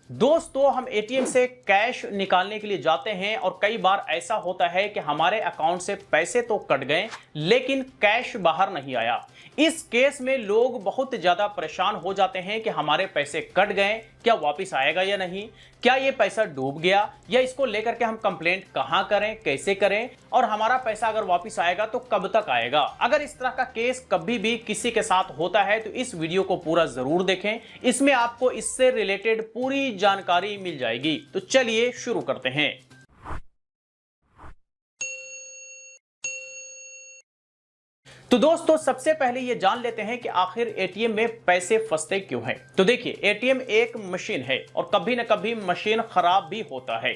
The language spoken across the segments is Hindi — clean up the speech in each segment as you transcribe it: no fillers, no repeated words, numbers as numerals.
दोस्तों, हम एटीएम से कैश निकालने के लिए जाते हैं और कई बार ऐसा होता है कि हमारे अकाउंट से पैसे तो कट गए लेकिन कैश बाहर नहीं आया। इस केस में लोग बहुत ज्यादा परेशान हो जाते हैं कि हमारे पैसे कट गए, क्या वापस आएगा या नहीं, क्या ये पैसा डूब गया, या इसको लेकर के हम कंप्लेंट कहां करें, कैसे करें, और हमारा पैसा अगर वापस आएगा तो कब तक आएगा। अगर इस तरह का केस कभी भी किसी के साथ होता है तो इस वीडियो को पूरा जरूर देखें, इसमें आपको इससे रिलेटेड पूरी जानकारी मिल जाएगी। तो चलिए शुरू करते हैं। तो दोस्तों, सबसे पहले ये जान लेते हैं कि आखिर एटीएम में पैसे फंसते क्यों हैं। तो देखिए, एटीएम एक मशीन है और कभी ना कभी मशीन खराब भी होता है,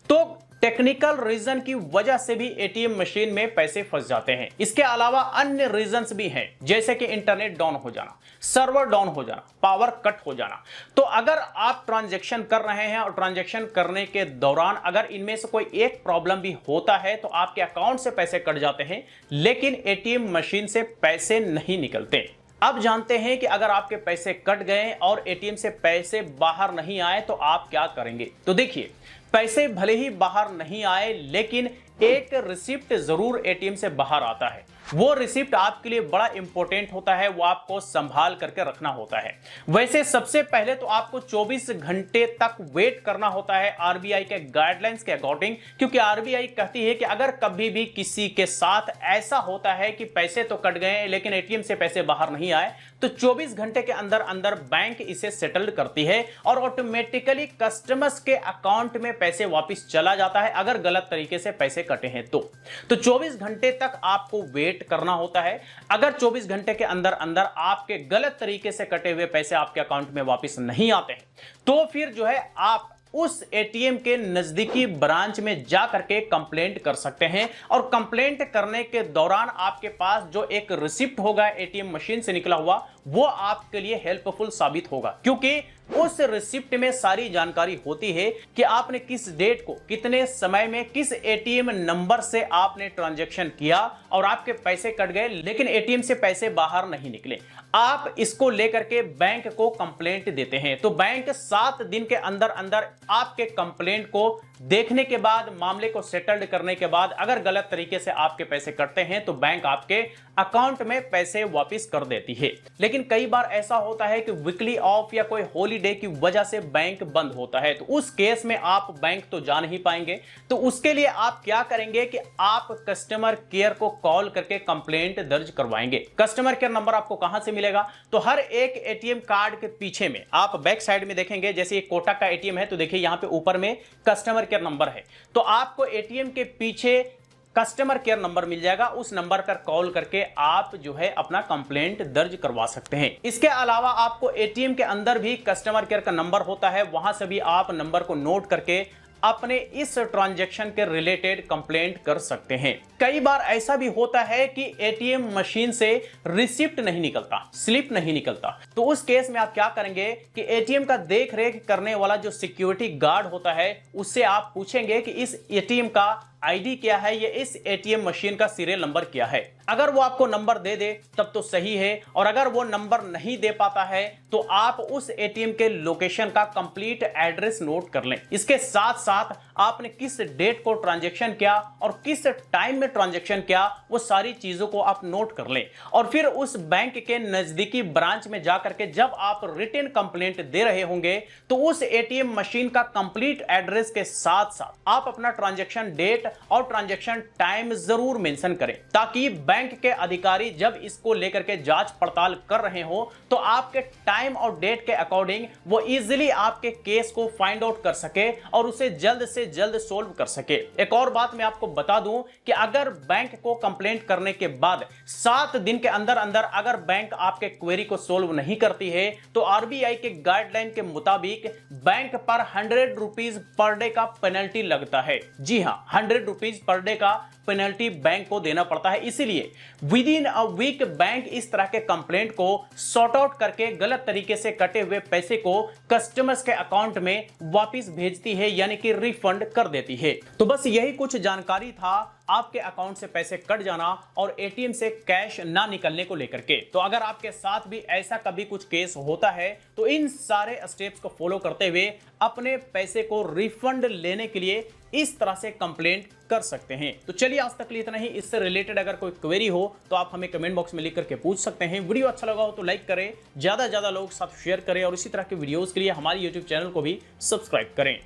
तो टेक्निकल रीजन की वजह से भी एटीएम मशीन में पैसे फंस जाते हैं। इसके अलावा अन्य रीजंस भी हैं, जैसे कि इंटरनेट डाउन हो जाना, सर्वर डाउन हो जाना, पावर कट हो जाना। तो अगर आप ट्रांजैक्शन कर रहे हैं और ट्रांजैक्शन करने के दौरान अगर इनमें से कोई एक प्रॉब्लम भी होता है तो आपके अकाउंट से पैसे कट जाते हैं लेकिन एटीएम मशीन से पैसे नहीं निकलते। अब जानते हैं कि अगर आपके पैसे कट गए और एटीएम से पैसे बाहर नहीं आए तो आप क्या करेंगे। तो देखिए, पैसे भले ही बाहर नहीं आए लेकिन एक रिसिप्ट जरूर एटीएम से बाहर आता है। वो रिसिप्ट आपके लिए बड़ा इंपॉर्टेंट होता है, वो आपको संभाल करके रखना होता है। वैसे सबसे पहले तो आपको 24 घंटे तक वेट करना होता है आरबीआई के गाइडलाइंस के अकॉर्डिंग, क्योंकि आरबीआई कहती है कि अगर कभी भी किसी के साथ ऐसा होता है कि पैसे तो कट गए लेकिन एटीएम से पैसे बाहर नहीं आए तो 24 घंटे के अंदर अंदर बैंक इसे सेटल्ड करती है और ऑटोमेटिकली कस्टमर्स के अकाउंट में पैसे वापस चला जाता है अगर गलत तरीके से पैसे कटे हैं तो 24 घंटे तक आपको वेट करना होता है। अगर 24 घंटे के अंदर अंदर आपके गलत तरीके से कटे हुए पैसे आपके अकाउंट में वापस नहीं आते हैं तो फिर जो है आप उस एटीएम के नजदीकी ब्रांच में जा करके कंप्लेंट कर सकते हैं और कंप्लेंट करने के दौरान आपके पास जो एक रिसिप्ट होगा एटीएम मशीन से निकला हुआ वो आपके लिए हेल्पफुल साबित होगा, क्योंकि उस रिसिप्ट में सारी जानकारी होती है कि आपने किस डेट को कितने समय में किस एटीएम नंबर से आपने ट्रांजैक्शन किया और आपके पैसे कट गए लेकिन एटीएम से पैसे बाहर नहीं निकले। आप इसको लेकर के बैंक को कंप्लेंट देते हैं तो बैंक 7 दिन के अंदर अंदर आपके कंप्लेंट को देखने के बाद, मामले को सेटल्ड करने के बाद अगर गलत तरीके से आपके पैसे कटते हैं तो बैंक आपके अकाउंट में पैसे वापस कर देती है। लेकिन कई बार ऐसा होता है कि वीकली ऑफ या कोई हॉलीडे की वजह से बैंक बंद होता है, तो उस केस में आप बैंक तो जा नहीं पाएंगे। तो उसके लिए आप क्या करेंगे कि आप कस्टमर केयर को कॉल करके कंप्लेंट दर्ज करवाएंगे। कस्टमर केयर नंबर आपको कहां से मिलेगा, तो हर एक एटीएम कार्ड के पीछे में आप बैक साइड में देखेंगे, जैसे ये कोटक का एटीएम है तो देखिए यहां पे ऊपर में कस्टमर केयर नंबर है, तो आपको एटीएम के पीछे कस्टमर केयर नंबर मिल जाएगा। उस नंबर पर कॉल करके आप जो है अपना कंप्लेंट दर्ज करवा सकते हैं। इसके अलावा आपको एटीएम के अंदर भी कस्टमर केयर का नंबर होता है, वहां से भी आप नंबर को नोट करके अपने इस ट्रांजैक्शन के रिलेटेड कंप्लेंट कर सकते हैं। कई बार ऐसा भी होता है कि एटीएम मशीन से रिसिप्ट नहीं निकलता, स्लिप नहीं निकलता, तो उस केस में आप क्या करेंगे कि एटीएम का देख रेख करने वाला जो सिक्योरिटी गार्ड होता है उससे आप पूछेंगे कि इस एटीएम का आईडी क्या है, ये इस एटीएम मशीन का सीरियल नंबर क्या है। अगर वो आपको नंबर दे दे तब तो सही है, और अगर वो नंबर नहीं दे पाता है तो आप उस एटीएम के लोकेशन का कंप्लीट एड्रेस नोट कर लें। इसके साथ साथ आपने किस डेट को ट्रांजैक्शन किया और किस टाइम में ट्रांजैक्शन किया वो सारी चीजों को आप नोट कर लें, और फिर उस बैंक के नजदीकी ब्रांच में जाकर के जब आप रिटन कंप्लेंट दे रहे होंगे तो उस एटीएम मशीन का कंप्लीट एड्रेस के साथ साथ आप अपना ट्रांजैक्शन डेट और ट्रांजैक्शन टाइम जरूर मेंशन करें, ताकि बैंक के अधिकारी जब इसको लेकर के जांच पड़ताल कर रहे हो तो आपके टाइम और डेट के अकॉर्डिंग वो इजीली आपके केस को फाइंड आउट कर सके और उसे जल्द से जल्द सोल्व कर सके। एक और बात मैं आपको बता दूं कि अगर बैंक को कंप्लेंट करने के बाद 7 दिन के अंदर अंदर अगर बैंक आपके क्वेरी को सोल्व नहीं करती है तो आरबीआई के गाइडलाइन के मुताबिक बैंक पर 100 रुपीज पर डे का पेनल्टी लगता है। जी हां, 100 रुपीज पर डे का पेनल्टी बैंक को देना पड़ता है। इसीलिए within a week bank इस तरह के कंप्लेंट को सॉर्ट आउट करके गलत तरीके से कटे हुए पैसे को कस्टमर्स के अकाउंट में वापस भेजती है, यानी कि रिफंड कर देती है। तो बस यही कुछ जानकारी था आपके अकाउंट से पैसे कट जाना और एटीएम से कैश ना निकलने को लेकर के। तो अगर आपके साथ भी ऐसा कभी कुछ केस होता है तो इन सारे स्टेप्स को फॉलो करते हुए अपने पैसे को रिफंड लेने के लिए इस तरह से कंप्लेंट कर सकते हैं। तो चलिए आज तक लिए इतना ही। इससे रिलेटेड अगर कोई क्वेरी हो तो आप हमें कमेंट बॉक्स में लिख करके पूछ सकते हैं। वीडियो अच्छा लगा हो तो लाइक करें, ज्यादा से ज्यादा लोग साथ शेयर करें और इसी तरह के वीडियोस के लिए हमारे यूट्यूब चैनल को भी सब्सक्राइब करें।